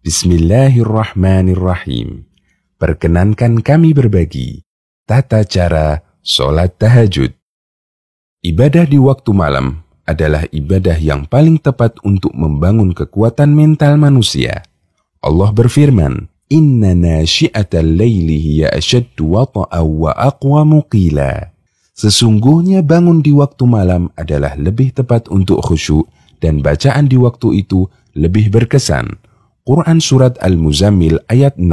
Bismillahirrahmanirrahim. Perkenankan kami berbagi tata cara sholat tahajud. Ibadah di waktu malam adalah ibadah yang paling tepat untuk membangun kekuatan mental manusia. Allah berfirman, Inna nasyi'atal layli hiya asyaddu wata'aw wa aqwamu qila. Sesungguhnya bangun di waktu malam adalah lebih tepat untuk khusyuk dan bacaan di waktu itu lebih berkesan. Quran Surat Al-Muzammil ayat 6.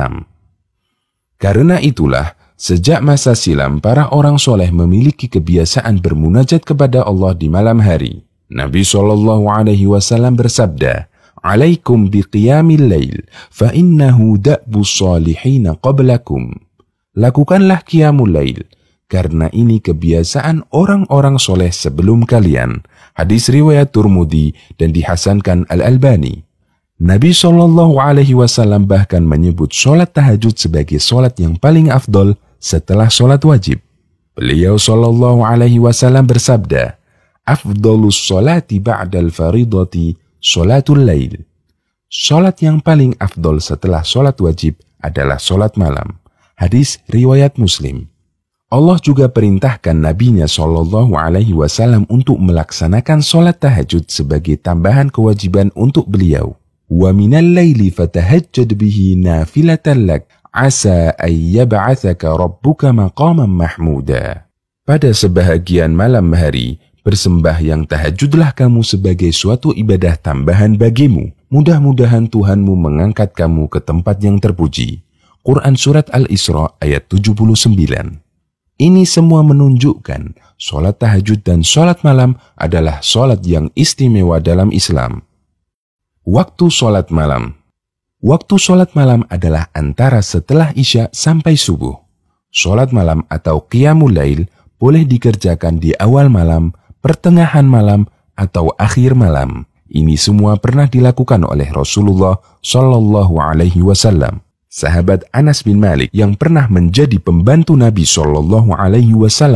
Karena itulah, sejak masa silam para orang soleh memiliki kebiasaan bermunajat kepada Allah di malam hari. Nabi SAW bersabda, Alaikum biqiyamil lail, fa innahu da'bus salihina qablakum. Lakukanlah qiyamul lail, karena ini kebiasaan orang-orang soleh sebelum kalian. Hadis riwayat Turmudi dan dihasankan Al-Albani. Nabi SAW bahkan menyebut sholat tahajud sebagai sholat yang paling afdol setelah sholat wajib. Beliau SAW bersabda, Afdolus sholati ba'dal faridati sholatul lail. Sholat yang paling afdol setelah sholat wajib adalah sholat malam. Hadis riwayat Muslim. Allah juga perintahkan Nabi-Nya SAW untuk melaksanakan sholat tahajud sebagai tambahan kewajiban untuk beliau. Wa minal laili fatahajjad bihi nafilatan lak asa ay yab'atsaka rabbuka maqaman mahmuda. Pada sebahagian malam hari, bersembahyang tahajudlah kamu sebagai suatu ibadah tambahan bagimu. Mudah-mudahan Tuhanmu mengangkat kamu ke tempat yang terpuji. Quran Surat Al-Isra ayat 79. Ini semua menunjukkan sholat tahajud dan sholat malam adalah sholat yang istimewa dalam Islam. Waktu sholat malam. Waktu sholat malam adalah antara setelah Isya sampai subuh. Sholat malam atau qiyamul lail boleh dikerjakan di awal malam, pertengahan malam, atau akhir malam. Ini semua pernah dilakukan oleh Rasulullah SAW. Sahabat Anas bin Malik yang pernah menjadi pembantu Nabi SAW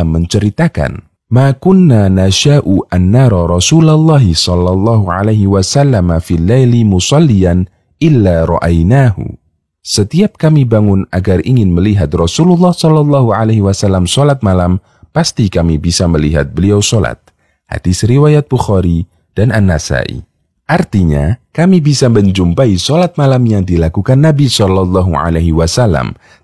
menceritakan, Ma kunna nasha'u an nara Rasulullah SAW fil laili musalliyan illa ra'ainahu. Setiap kami bangun agar ingin melihat Rasulullah SAW sholat malam, pasti kami bisa melihat beliau sholat. Hadis riwayat Bukhari dan An-Nasai. Artinya, kami bisa menjumpai sholat malam yang dilakukan Nabi SAW,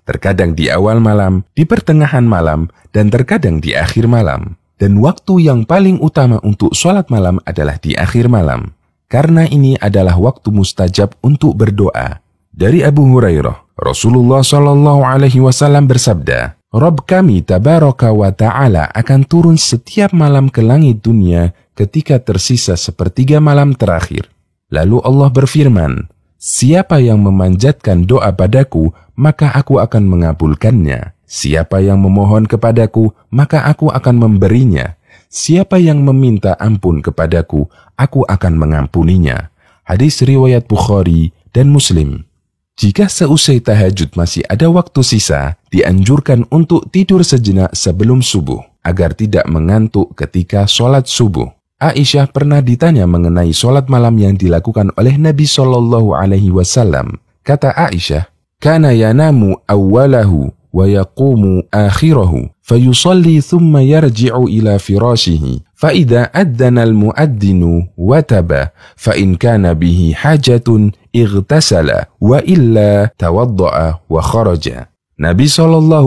terkadang di awal malam, di pertengahan malam, dan terkadang di akhir malam. Dan waktu yang paling utama untuk sholat malam adalah di akhir malam. Karena ini adalah waktu mustajab untuk berdoa. Dari Abu Hurairah, Rasulullah SAW bersabda, Rabb kami tabaraka wa ta'ala akan turun setiap malam ke langit dunia ketika tersisa sepertiga malam terakhir. Lalu Allah berfirman, siapa yang memanjatkan doa padaku, maka aku akan mengabulkannya. Siapa yang memohon kepadaku, maka aku akan memberinya. Siapa yang meminta ampun kepadaku, aku akan mengampuninya. Hadis riwayat Bukhari dan Muslim. Jika seusai tahajud masih ada waktu sisa, dianjurkan untuk tidur sejenak sebelum subuh, agar tidak mengantuk ketika sholat subuh. Aisyah pernah ditanya mengenai sholat malam yang dilakukan oleh Nabi SAW. Kata Aisyah, Kana yanamu awwalahu wa yaqumu akhirahu fayusalli thumma yarji'u ila firashihi fa idza addana al-muaddinu wataba fa in kana bihi hajatun ightasala wa illa tawadda'a wa kharaja. Nabi SAW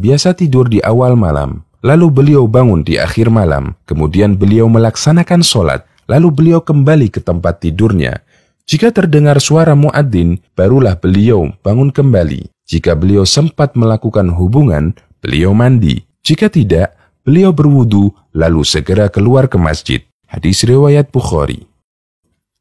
biasa tidur di awal malam, lalu beliau bangun di akhir malam, kemudian beliau melaksanakan sholat, lalu beliau kembali ke tempat tidurnya. Jika terdengar suara muadzin, barulah beliau bangun kembali. Jika beliau sempat melakukan hubungan, beliau mandi. Jika tidak, beliau berwudu lalu segera keluar ke masjid. Hadis riwayat Bukhari.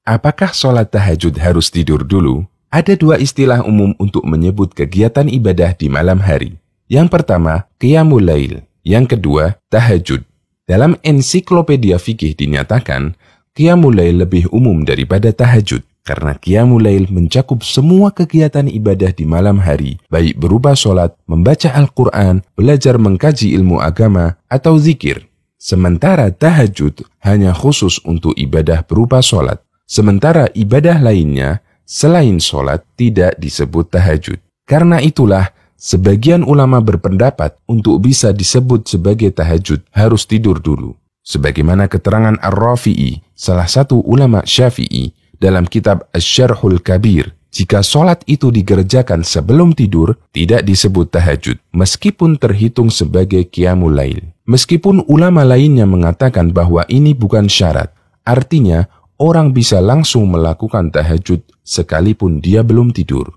Apakah sholat tahajud harus tidur dulu? Ada dua istilah umum untuk menyebut kegiatan ibadah di malam hari. Yang pertama, qiyamul lail. Yang kedua, tahajud. Dalam ensiklopedia fikih dinyatakan, qiyamul lail lebih umum daripada tahajud. Karena qiyamul lail mencakup semua kegiatan ibadah di malam hari, baik berupa sholat, membaca Al-Quran, belajar mengkaji ilmu agama, atau zikir. Sementara tahajud hanya khusus untuk ibadah berupa sholat. Sementara ibadah lainnya, selain sholat tidak disebut tahajud. Karena itulah, sebagian ulama berpendapat untuk bisa disebut sebagai tahajud harus tidur dulu. Sebagaimana keterangan Ar-Rafi'i, salah satu ulama Syafi'i, dalam kitab Asy-Syarhul Kabir, jika sholat itu digerjakan sebelum tidur, tidak disebut tahajud, meskipun terhitung sebagai qiyamul lail. Meskipun ulama lainnya mengatakan bahwa ini bukan syarat, artinya orang bisa langsung melakukan tahajud sekalipun dia belum tidur.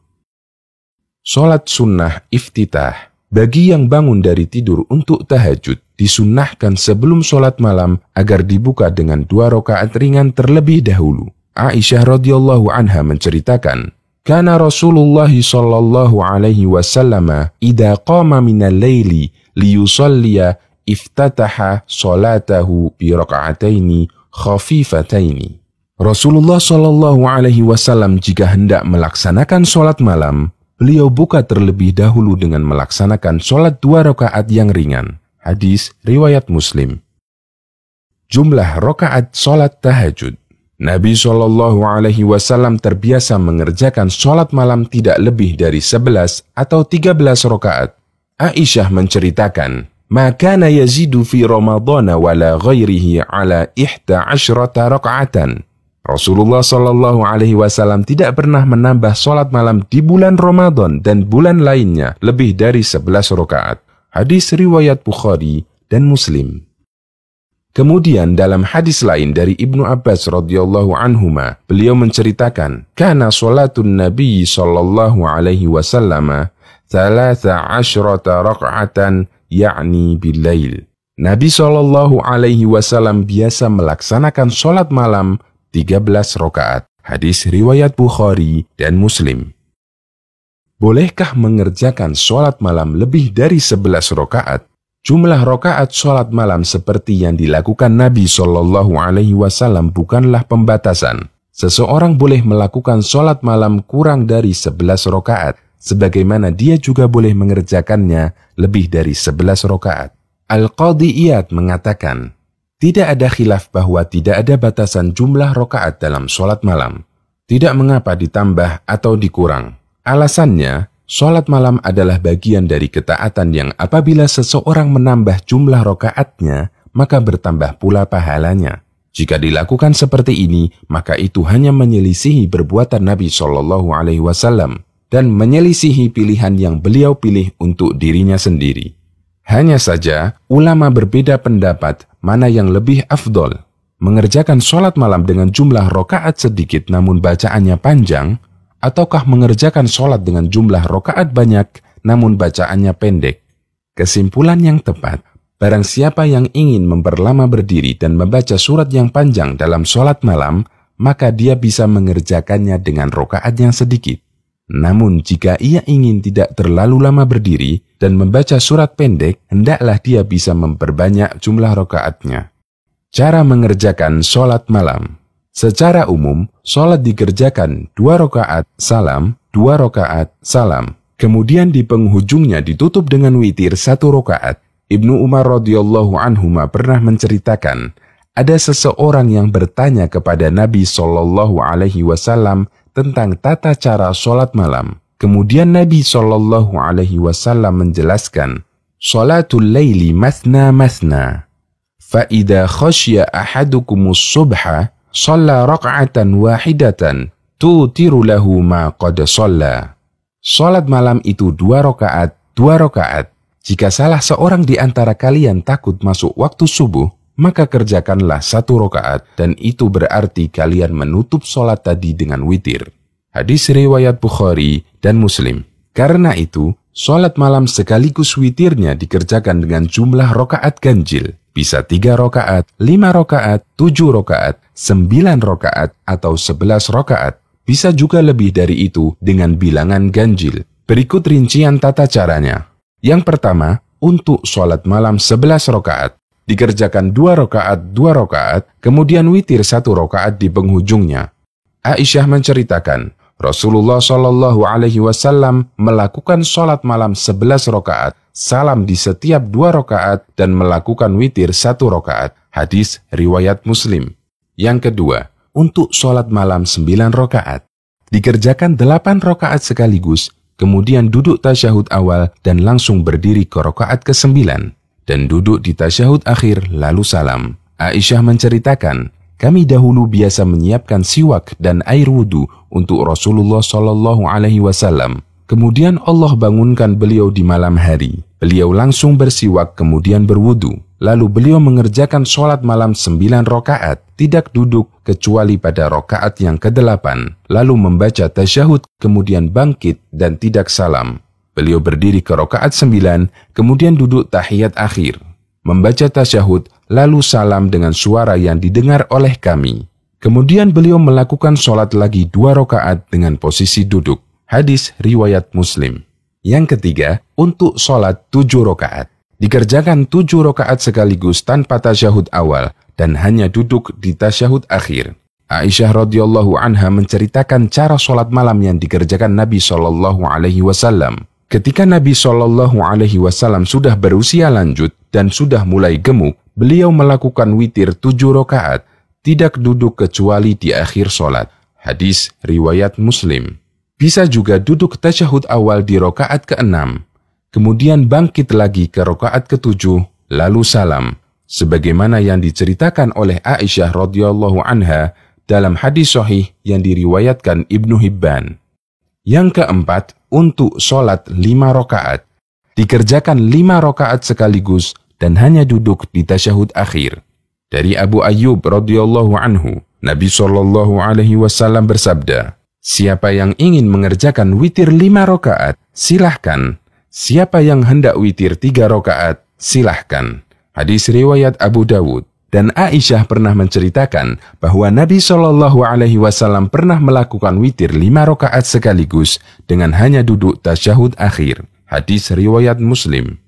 Sholat sunnah iftitah. Bagi yang bangun dari tidur untuk tahajud, disunnahkan sebelum sholat malam agar dibuka dengan 2 rakaat ringan terlebih dahulu. Aisyah radhiyallahu anha menceritakan, "Kana Rasulullah sallallahu alaihi wasallam idza qama minal laili liyusalliya iftataha salatahu bi raka'ataini khafifataini." Rasulullah sallallahu alaihi wasallam jika hendak melaksanakan sholat malam, beliau buka terlebih dahulu dengan melaksanakan sholat 2 rakaat yang ringan. Hadis riwayat Muslim. Jumlah rakaat sholat tahajud. Nabi Shallallahu Alaihi Wasallam terbiasa mengerjakan sholat malam tidak lebih dari 11 atau 13 rakaat. Aisyah menceritakan, "Makana yazidu fi Ramadhan wala ghairihi ala 11 rakaatan." Rasulullah Shallallahu Alaihi Wasallam tidak pernah menambah sholat malam di bulan Ramadan dan bulan lainnya lebih dari 11 rakaat. Hadis riwayat Bukhari dan Muslim. Kemudian dalam hadis lain dari Ibnu Abbas radhiyallahu anhuma, beliau menceritakan, "Kana sholatun Nabi sallallahu alaihi wasallam 13 raka'atan yakni bil-lail." Nabi sallallahu alaihi wasallam biasa melaksanakan sholat malam 13 rakaat. Hadis riwayat Bukhari dan Muslim. Bolehkah mengerjakan sholat malam lebih dari 11 rakaat? Jumlah rakaat sholat malam seperti yang dilakukan Nabi Shallallahu Alaihi Wasallam bukanlah pembatasan. Seseorang boleh melakukan sholat malam kurang dari 11 rakaat, sebagaimana dia juga boleh mengerjakannya lebih dari 11 rakaat. Al-Qadhi Iyad mengatakan, tidak ada khilaf bahwa tidak ada batasan jumlah rakaat dalam sholat malam. Tidak mengapa ditambah atau dikurang. Alasannya, sholat malam adalah bagian dari ketaatan yang apabila seseorang menambah jumlah rakaatnya, maka bertambah pula pahalanya. Jika dilakukan seperti ini, maka itu hanya menyelisihi perbuatan Nabi Shallallahu Alaihi Wasallam dan menyelisihi pilihan yang beliau pilih untuk dirinya sendiri. Hanya saja, ulama berbeda pendapat mana yang lebih afdol, mengerjakan sholat malam dengan jumlah rakaat sedikit namun bacaannya panjang, ataukah mengerjakan sholat dengan jumlah rakaat banyak namun bacaannya pendek. Kesimpulan yang tepat, barang siapa yang ingin memperlama berdiri dan membaca surat yang panjang dalam sholat malam, maka dia bisa mengerjakannya dengan rakaat yang sedikit. Namun jika ia ingin tidak terlalu lama berdiri dan membaca surat pendek, hendaklah dia bisa memperbanyak jumlah rakaatnya. Cara mengerjakan sholat malam. Secara umum, sholat dikerjakan 2 rakaat salam, 2 rakaat salam. Kemudian di penghujungnya ditutup dengan witir 1 rakaat. Ibnu Umar radhiyallahu anhuma pernah menceritakan, ada seseorang yang bertanya kepada Nabi Shallallahu Alaihi Wasallam tentang tata cara sholat malam. Kemudian Nabi Shallallahu Alaihi Wasallam menjelaskan, "Sholatul laili mathna mathna. Fa idza khasya ahadukumus subha shalla raka'atan wahidatan tutiru lahu ma qad shalla." Sholat malam itu 2 rakaat, 2 rakaat. Jika salah seorang di antara kalian takut masuk waktu subuh, maka kerjakanlah 1 rakaat dan itu berarti kalian menutup sholat tadi dengan witir. Hadis riwayat Bukhari dan Muslim. Karena itu, sholat malam sekaligus witirnya dikerjakan dengan jumlah rakaat ganjil. Bisa 3 rakaat, 5 rakaat, 7 rakaat, 9 rakaat, atau 11 rakaat. Bisa juga lebih dari itu dengan bilangan ganjil. Berikut rincian tata caranya. Yang pertama, untuk sholat malam 11 rakaat. Dikerjakan 2 rakaat, 2 rakaat, kemudian witir 1 rakaat di penghujungnya. Aisyah menceritakan, Rasulullah Shallallahu Alaihi Wasallam melakukan sholat malam 11 rakaat, salam di setiap 2 rakaat, dan melakukan witir 1 rakaat. Hadis riwayat Muslim. Yang kedua, untuk sholat malam 9 rakaat. dikerjakan 8 rakaat sekaligus, kemudian duduk tasyahud awal dan langsung berdiri ke rakaat ke-9, dan duduk di tasyahud akhir lalu salam. Aisyah menceritakan, kami dahulu biasa menyiapkan siwak dan air wudhu untuk Rasulullah SAW. Kemudian Allah bangunkan beliau di malam hari. Beliau langsung bersiwak kemudian berwudu. Lalu beliau mengerjakan sholat malam 9 rakaat, tidak duduk kecuali pada rakaat yang ke-8. Lalu membaca tasyahud, kemudian bangkit dan tidak salam. Beliau berdiri ke rakaat 9, kemudian duduk tahiyat akhir. Membaca tasyahud, lalu salam dengan suara yang didengar oleh kami. Kemudian beliau melakukan sholat lagi 2 rakaat dengan posisi duduk. Hadis riwayat Muslim. Yang ketiga, untuk sholat 7 rakaat. Dikerjakan 7 rakaat sekaligus tanpa tasyahud awal dan hanya duduk di tasyahud akhir. Aisyah radhiyallahu anha menceritakan cara sholat malam yang dikerjakan Nabi SAW. Ketika Nabi SAW sudah berusia lanjut dan sudah mulai gemuk, beliau melakukan witir 7 rakaat, tidak duduk kecuali di akhir sholat. Hadis riwayat Muslim. Bisa juga duduk tasyahud awal di rakaat ke-6, kemudian bangkit lagi ke rakaat ke-7, lalu salam, sebagaimana yang diceritakan oleh Aisyah radhiyallahu anha dalam hadis sahih yang diriwayatkan Ibnu Hibban. Yang keempat, untuk sholat 5 rakaat. Dikerjakan 5 rakaat sekaligus dan hanya duduk di tasyahud akhir. Dari Abu Ayyub radhiyallahu anhu, Nabi SAW bersabda, siapa yang ingin mengerjakan witir 5 rakaat, silahkan. Siapa yang hendak witir 3 rakaat, silahkan. Hadis riwayat Abu Dawud. Dan Aisyah pernah menceritakan bahwa Nabi SAW pernah melakukan witir 5 rakaat sekaligus dengan hanya duduk tasyahud akhir. Hadis riwayat Muslim.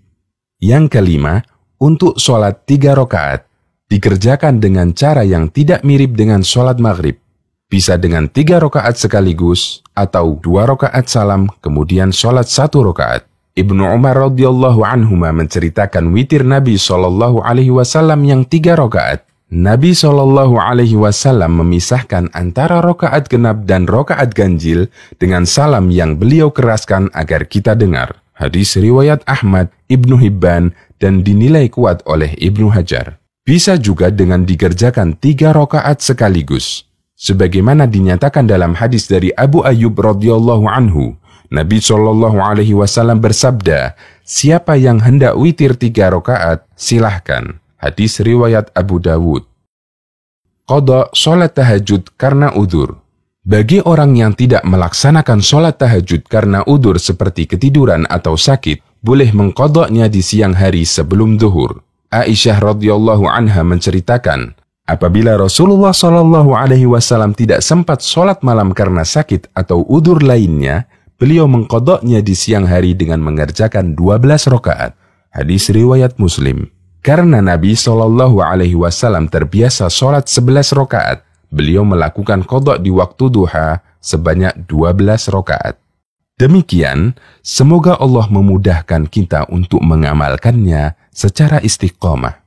Yang kelima, untuk sholat 3 rakaat. Dikerjakan dengan cara yang tidak mirip dengan sholat maghrib. Bisa dengan 3 rakaat sekaligus atau 2 rakaat salam kemudian sholat 1 rakaat. Ibnu Umar radhiyallahu anhuma menceritakan witir Nabi SAW yang 3 rakaat. Nabi SAW memisahkan antara rakaat genap dan rakaat ganjil dengan salam yang beliau keraskan agar kita dengar. Hadis riwayat Ahmad, Ibnu Hibban dan dinilai kuat oleh Ibnu Hajar. Bisa juga dengan dikerjakan 3 rakaat sekaligus. Sebagaimana dinyatakan dalam hadis dari Abu Ayyub radhiyallahu anhu, Nabi SAW bersabda, siapa yang hendak witir 3 rakaat, silahkan. Hadis riwayat Abu Dawud. Qadha sholat tahajud karena udzur. Bagi orang yang tidak melaksanakan sholat tahajud karena udzur seperti ketiduran atau sakit, boleh mengqadhanya di siang hari sebelum zuhur. Aisyah radhiyallahu anha menceritakan, apabila Rasulullah SAW tidak sempat sholat malam karena sakit atau udzur lainnya, beliau mengqadhanya di siang hari dengan mengerjakan 12 rakaat. Hadis riwayat Muslim. Karena Nabi SAW terbiasa sholat 11 rakaat, beliau melakukan qadha di waktu duha sebanyak 12 rakaat. Demikian, semoga Allah memudahkan kita untuk mengamalkannya secara istiqomah.